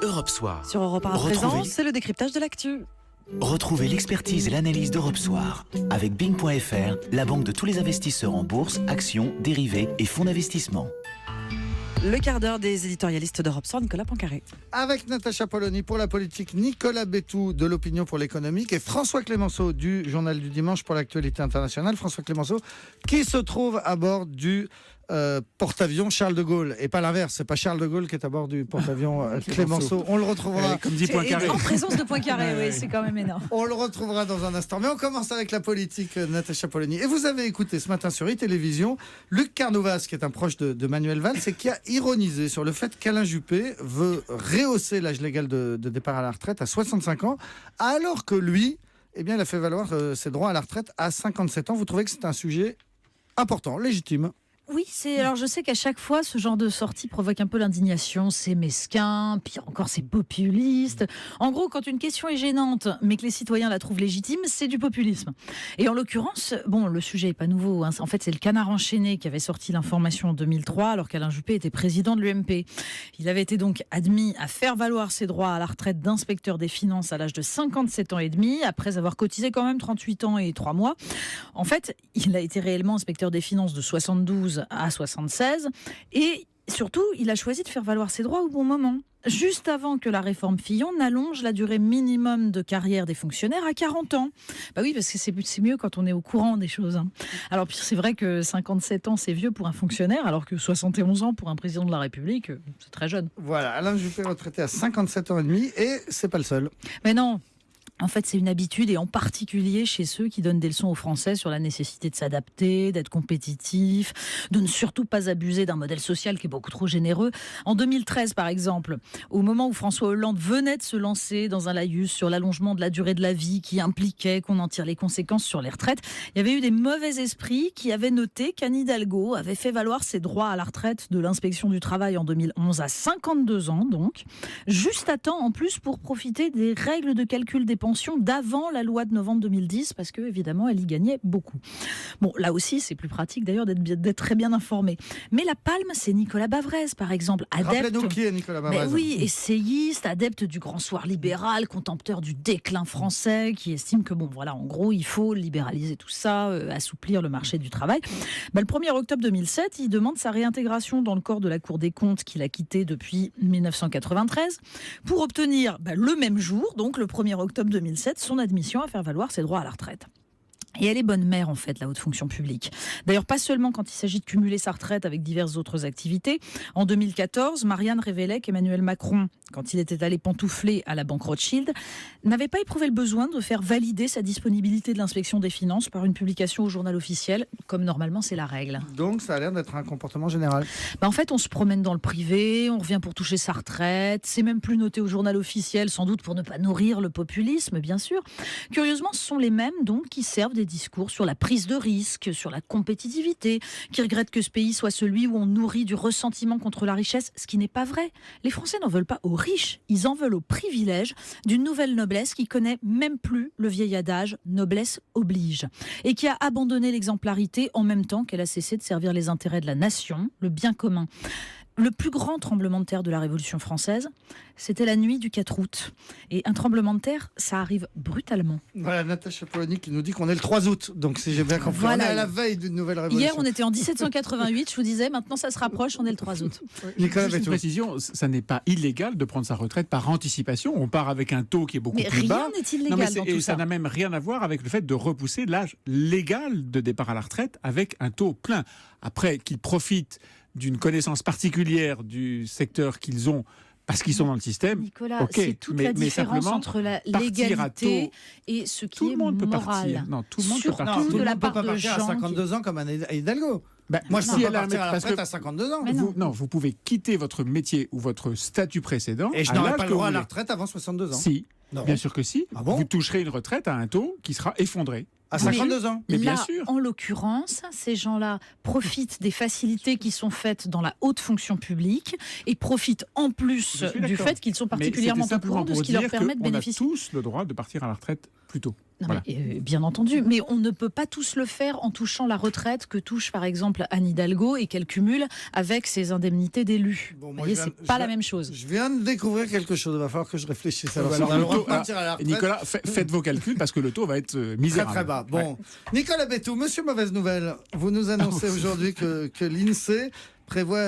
Europe Soir. Sur Europe 1 à présent, c'est le décryptage de l'actu. Retrouvez l'expertise et l'analyse d'Europe Soir avec Bing.fr, la banque de tous les investisseurs en bourse, actions, dérivés et fonds d'investissement. Le quart d'heure des éditorialistes d'Europe Soir, Nicolas Poincaré. Avec Natacha Polony pour la politique, Nicolas Bétou de l'opinion pour l'économique et François Clémenceau du Journal du Dimanche pour l'actualité internationale. François Clémenceau qui se trouve à bord du porte-avions Charles de Gaulle. Et pas l'inverse, c'est pas Charles de Gaulle qui est à bord du porte-avions Clémenceau. On le retrouvera. Comme dit Poincaré. En présence de Poincaré, oui, c'est quand même énorme. On le retrouvera dans un instant. Mais on commence avec la politique, Natacha Polony. Et vous avez écouté ce matin sur e-télévision Luc Carnouvaz, qui est un proche de Manuel Valls, et qui a ironisé sur le fait qu'Alain Juppé veut rehausser l'âge légal de départ à la retraite à 65 ans, alors que lui, eh bien, il a fait valoir ses droits à la retraite à 57 ans. Vous trouvez que c'est un sujet important, légitime ? Oui, alors je sais qu'à chaque fois, ce genre de sortie provoque un peu l'indignation. C'est mesquin, pire encore, c'est populiste. En gros, quand une question est gênante, mais que les citoyens la trouvent légitime, c'est du populisme. Et en l'occurrence, bon, le sujet est pas nouveau. En fait, c'est le Canard enchaîné qui avait sorti l'information en 2003, alors qu'Alain Juppé était président de l'UMP. Il avait été donc admis à faire valoir ses droits à la retraite d'inspecteur des finances à l'âge de 57 ans et demi, après avoir cotisé quand même 38 ans et 3 mois. En fait, il a été réellement inspecteur des finances de 72 à 76, et surtout, il a choisi de faire valoir ses droits au bon moment, juste avant que la réforme Fillon n'allonge la durée minimum de carrière des fonctionnaires à 40 ans. Bah oui, parce que c'est mieux quand on est au courant des choses. Alors, puis c'est vrai que 57 ans, c'est vieux pour un fonctionnaire, alors que 71 ans pour un président de la République, c'est très jeune. Voilà, Alain Juppé retraité à 57 ans et demi, et c'est pas le seul. Mais non. En fait, c'est une habitude, et en particulier chez ceux qui donnent des leçons aux Français sur la nécessité de s'adapter, d'être compétitif, de ne surtout pas abuser d'un modèle social qui est beaucoup trop généreux. En 2013, par exemple, au moment où François Hollande venait de se lancer dans un laïus sur l'allongement de la durée de la vie qui impliquait qu'on en tire les conséquences sur les retraites, il y avait eu des mauvais esprits qui avaient noté qu'Anne Hidalgo avait fait valoir ses droits à la retraite de l'inspection du travail en 2011 à 52 ans, donc, juste à temps en plus pour profiter des règles de calcul des pensions d'avant la loi de novembre 2010, parce que évidemment elle y gagnait beaucoup. Bon, là aussi c'est plus pratique d'ailleurs d'être très bien informé. Mais la palme, c'est Nicolas Bavrez par exemple, adepte. Rappelez-nous qui est Nicolas Bavrez. Oui, essayiste, adepte du grand soir libéral, contempteur du déclin français, qui estime que bon voilà, en gros il faut libéraliser tout ça, assouplir le marché du travail. Le 1er octobre 2007, il demande sa réintégration dans le corps de la Cour des comptes qu'il a quitté depuis 1993 pour obtenir le même jour, donc le 1er octobre 2007, son admission à faire valoir ses droits à la retraite. Et elle est bonne mère, en fait, la haute fonction publique. D'ailleurs, pas seulement quand il s'agit de cumuler sa retraite avec diverses autres activités. En 2014, Marianne révélait qu'Emmanuel Macron, quand il était allé pantoufler à la banque Rothschild, n'avait pas éprouvé le besoin de faire valider sa disponibilité de l'inspection des finances par une publication au journal officiel, comme normalement c'est la règle. Donc ça a l'air d'être un comportement général. En fait, on se promène dans le privé, on revient pour toucher sa retraite, c'est même plus noté au journal officiel, sans doute pour ne pas nourrir le populisme, bien sûr. Curieusement, ce sont les mêmes, donc, qui servent des discours sur la prise de risque, sur la compétitivité, qui regrettent que ce pays soit celui où on nourrit du ressentiment contre la richesse, ce qui n'est pas vrai. Les Français n'en veulent pas aux riches, ils en veulent aux privilèges d'une nouvelle noblesse qui connaît même plus le vieil adage « noblesse oblige » et qui a abandonné l'exemplarité en même temps qu'elle a cessé de servir les intérêts de la nation, le bien commun. Le plus grand tremblement de terre de la Révolution française, c'était la nuit du 4 août. Et un tremblement de terre, ça arrive brutalement. Voilà, Natacha Polony qui nous dit qu'on est le 3 août. Donc si j'ai bien compris, voilà. On est à la veille d'une nouvelle révolution. Hier, on était en 1788, je vous disais, maintenant ça se rapproche, on est le 3 août. Nicolas Juste une précision, ça n'est pas illégal de prendre sa retraite par anticipation. On part avec un taux qui est beaucoup plus bas. Mais rien n'est illégal dans tout ça. Ça n'a même rien à voir avec le fait de repousser l'âge légal de départ à la retraite avec un taux plein. Après, qu'ils profitent d'une connaissance particulière du secteur qu'ils ont parce qu'ils sont dans le système. Nicolas, c'est toute la différence entre la légalité et ce qui est moral. Non, tout le monde peut partir. Surtout de la peut pas part de partir à gens 52 ans comme à Hidalgo. Moi, je peux pas partir à la retraite à 52 ans. Vous pouvez quitter votre métier ou votre statut précédent. Et je n'aurai pas le droit à la retraite avant 62 ans. Si, bien sûr que si. Ah bon ? Vous toucherez une retraite à un taux qui sera effondré. À 52 ans. Mais bien là, sûr. En l'occurrence, ces gens-là profitent des facilités qui sont faites dans la haute fonction publique et profitent en plus du fait qu'ils sont particulièrement au courant de ce qui leur permet de bénéficier. On a tous le droit de partir à la retraite plus tôt. Non, Voilà. mais, bien entendu, mais on ne peut pas tous le faire en touchant la retraite que touche par exemple Anne Hidalgo et qu'elle cumule avec ses indemnités d'élus. Bon, Vous moi, voyez, je c'est viens- pas je la viens- même chose. Je viens de découvrir quelque chose. Il va falloir que je réfléchisse. Alors, Alors, on a le le droit taux- de partir à la retraite. Nicolas, faites vos calculs parce que le taux va être Très misérable. très bas. Bon, Ouais. Nicolas Bétou, monsieur Mauvaise Nouvelle, vous nous annoncez aujourd'hui que l'INSEE prévoit,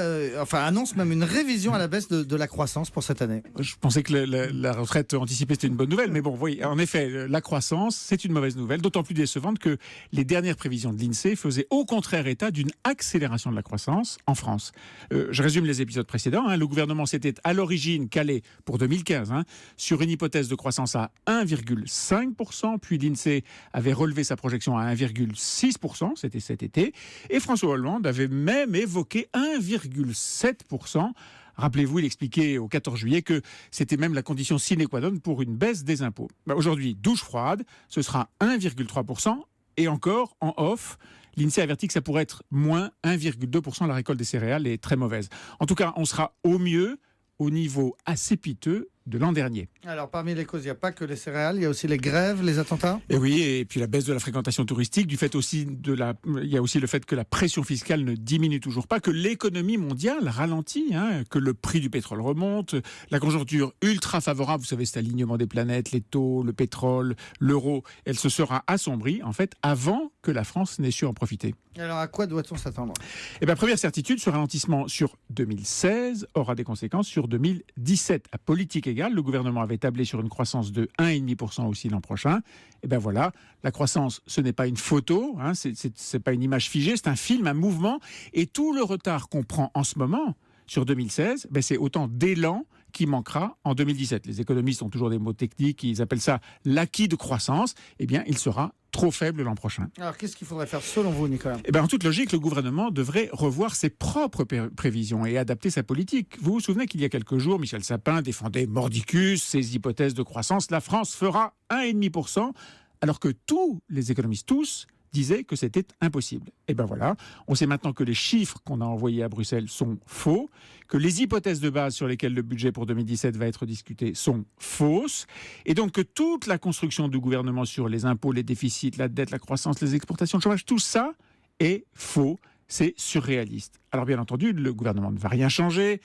annonce même une révision à la baisse de la croissance pour cette année. Je pensais que la retraite anticipée c'était une bonne nouvelle, mais bon, oui, en effet, la croissance c'est une mauvaise nouvelle, d'autant plus décevante que les dernières prévisions de l'INSEE faisaient au contraire état d'une accélération de la croissance en France. Je résume les épisodes précédents. Le gouvernement s'était à l'origine calé pour 2015 sur une hypothèse de croissance à 1,5%, puis l'INSEE avait relevé sa projection à 1,6%, c'était cet été, et François Hollande avait même évoqué 1,7%. Rappelez-vous, il expliquait au 14 juillet que c'était même la condition sine qua non pour une baisse des impôts. Aujourd'hui, douche froide, ce sera 1,3%. Et encore, en off, l'INSEE avertit que ça pourrait être moins 1,2%. La récolte des céréales est très mauvaise. En tout cas, on sera au mieux au niveau assez piteux de l'an dernier. Alors, parmi les causes, il n'y a pas que les céréales, il y a aussi les grèves, les attentats. Et oui, et puis la baisse de la fréquentation touristique, il y a aussi le fait que la pression fiscale ne diminue toujours pas, que l'économie mondiale ralentit, que le prix du pétrole remonte, la conjoncture ultra favorable, vous savez, c'est l'alignement des planètes, les taux, le pétrole, l'euro, elle se sera assombrie, en fait, avant que la France n'ait su en profiter. Alors, à quoi doit-on s'attendre ? Eh bien, première certitude, ce ralentissement sur 2016 aura des conséquences sur 2017. À politique égale, le gouvernement avait tablé sur une croissance de 1,5% aussi l'an prochain. Et bien voilà, la croissance, ce n'est pas une photo, c'est pas une image figée, c'est un film, un mouvement. Et tout le retard qu'on prend en ce moment sur 2016, c'est autant d'élan qui manquera en 2017. Les économistes ont toujours des mots techniques, ils appellent ça l'acquis de croissance. Eh bien, il sera trop faible l'an prochain. Alors, qu'est-ce qu'il faudrait faire selon vous, Nicolas ? Eh bien, en toute logique, le gouvernement devrait revoir ses propres prévisions et adapter sa politique. Vous vous souvenez qu'il y a quelques jours, Michel Sapin défendait mordicus ses hypothèses de croissance. La France fera 1,5%, alors que tous les économistes, tous, disaient que c'était impossible. Et bien voilà, on sait maintenant que les chiffres qu'on a envoyés à Bruxelles sont faux, que les hypothèses de base sur lesquelles le budget pour 2017 va être discuté sont fausses, et donc que toute la construction du gouvernement sur les impôts, les déficits, la dette, la croissance, les exportations, le chômage, tout ça est faux, c'est surréaliste. Alors bien entendu, le gouvernement ne va rien changer.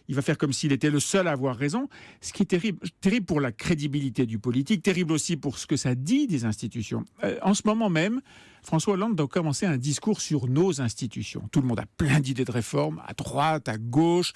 Il va faire comme s'il était le seul à avoir raison, ce qui est terrible pour la crédibilité du politique, terrible aussi pour ce que ça dit des institutions. En ce moment même, François Hollande doit commencer un discours sur nos institutions. Tout le monde a plein d'idées de réforme, à droite, à gauche.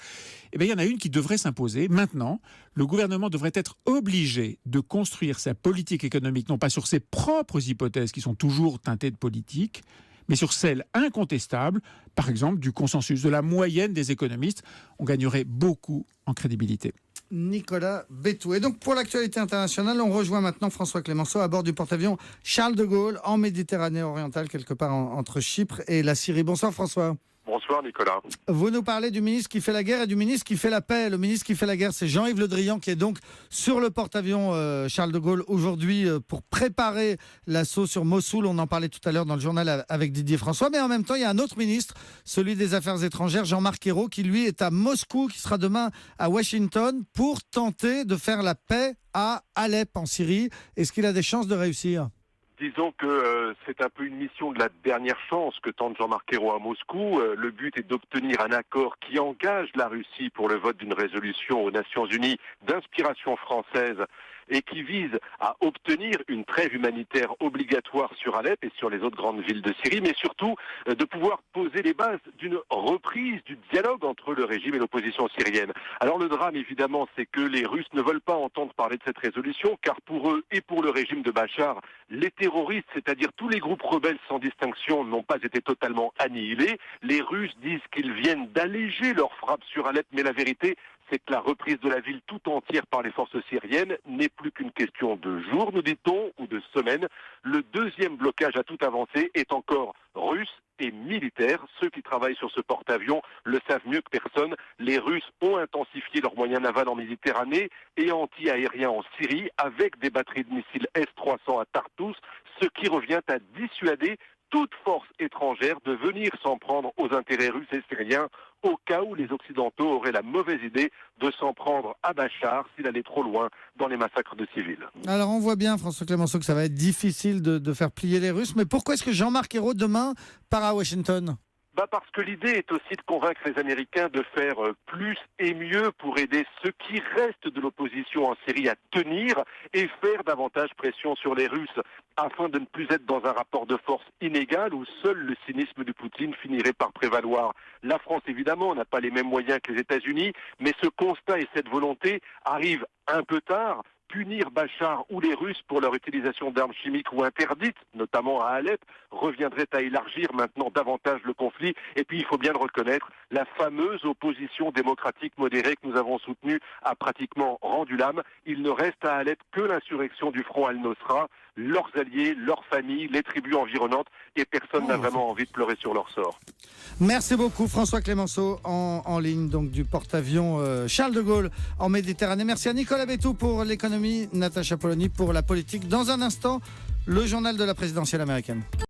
Eh bien, il y en a une qui devrait s'imposer. Maintenant, le gouvernement devrait être obligé de construire sa politique économique, non pas sur ses propres hypothèses qui sont toujours teintées de politique, mais sur celle incontestable, par exemple du consensus, de la moyenne des économistes. On gagnerait beaucoup en crédibilité. Nicolas Bétou. Et donc, pour l'actualité internationale, on rejoint maintenant François Clémenceau à bord du porte-avions Charles de Gaulle en Méditerranée orientale, quelque part entre Chypre et la Syrie. Bonsoir François. Bonsoir Nicolas. Vous nous parlez du ministre qui fait la guerre et du ministre qui fait la paix. Le ministre qui fait la guerre, c'est Jean-Yves Le Drian qui est donc sur le porte-avions Charles de Gaulle aujourd'hui pour préparer l'assaut sur Mossoul. On en parlait tout à l'heure dans le journal avec Didier François. Mais en même temps, il y a un autre ministre, celui des Affaires étrangères, Jean-Marc Ayrault, qui lui est à Moscou, qui sera demain à Washington pour tenter de faire la paix à Alep en Syrie. Est-ce qu'il a des chances de réussir ? Disons que c'est un peu une mission de la dernière chance que tente Jean-Marc Ayrault à Moscou. Le but est d'obtenir un accord qui engage la Russie pour le vote d'une résolution aux Nations Unies d'inspiration française et qui vise à obtenir une trêve humanitaire obligatoire sur Alep et sur les autres grandes villes de Syrie, mais surtout de pouvoir poser les bases d'une reprise du dialogue entre le régime et l'opposition syrienne. Alors le drame, évidemment, c'est que les Russes ne veulent pas entendre parler de cette résolution, car pour eux et pour le régime de Bachar, les terroristes, c'est-à-dire tous les groupes rebelles sans distinction, n'ont pas été totalement annihilés. Les Russes disent qu'ils viennent d'alléger leurs frappes sur Alep, mais la vérité, c'est que la reprise de la ville tout entière par les forces syriennes n'est plus qu'une question de jours, nous dit-on, ou de semaines. Le deuxième blocage à toute avancée est encore russe et militaire. Ceux qui travaillent sur ce porte-avions le savent mieux que personne. Les Russes ont intensifié leurs moyens navals en Méditerranée et anti-aériens en Syrie avec des batteries de missiles S-300 à Tartous, ce qui revient à dissuader toute force étrangère de venir s'en prendre aux intérêts russes et syriens au cas où les Occidentaux auraient la mauvaise idée de s'en prendre à Bachar s'il allait trop loin dans les massacres de civils. Alors on voit bien, François Clémenceau, que ça va être difficile de faire plier les Russes, mais pourquoi est-ce que Jean-Marc Ayrault demain part à Washington ? Parce que l'idée est aussi de convaincre les Américains de faire plus et mieux pour aider ceux qui restent de l'opposition en Syrie à tenir et faire davantage pression sur les Russes afin de ne plus être dans un rapport de force inégal où seul le cynisme de Poutine finirait par prévaloir. La France, évidemment, n'a pas les mêmes moyens que les États-Unis, mais ce constat et cette volonté arrivent un peu tard. Punir Bachar ou les Russes pour leur utilisation d'armes chimiques ou interdites, notamment à Alep, reviendrait à élargir maintenant davantage le conflit. Et puis, il faut bien le reconnaître, la fameuse opposition démocratique modérée que nous avons soutenue a pratiquement rendu l'âme. Il ne reste à Alep que l'insurrection du front Al-Nosra, leurs alliés, leurs familles, les tribus environnantes, et personne n'a vraiment envie de pleurer sur leur sort. Merci beaucoup François Clémenceau en ligne donc du porte-avions Charles de Gaulle en Méditerranée. Merci à Nicolas Bétou pour l'économie, Natacha Polony pour la politique. Dans un instant, le journal de la présidentielle américaine.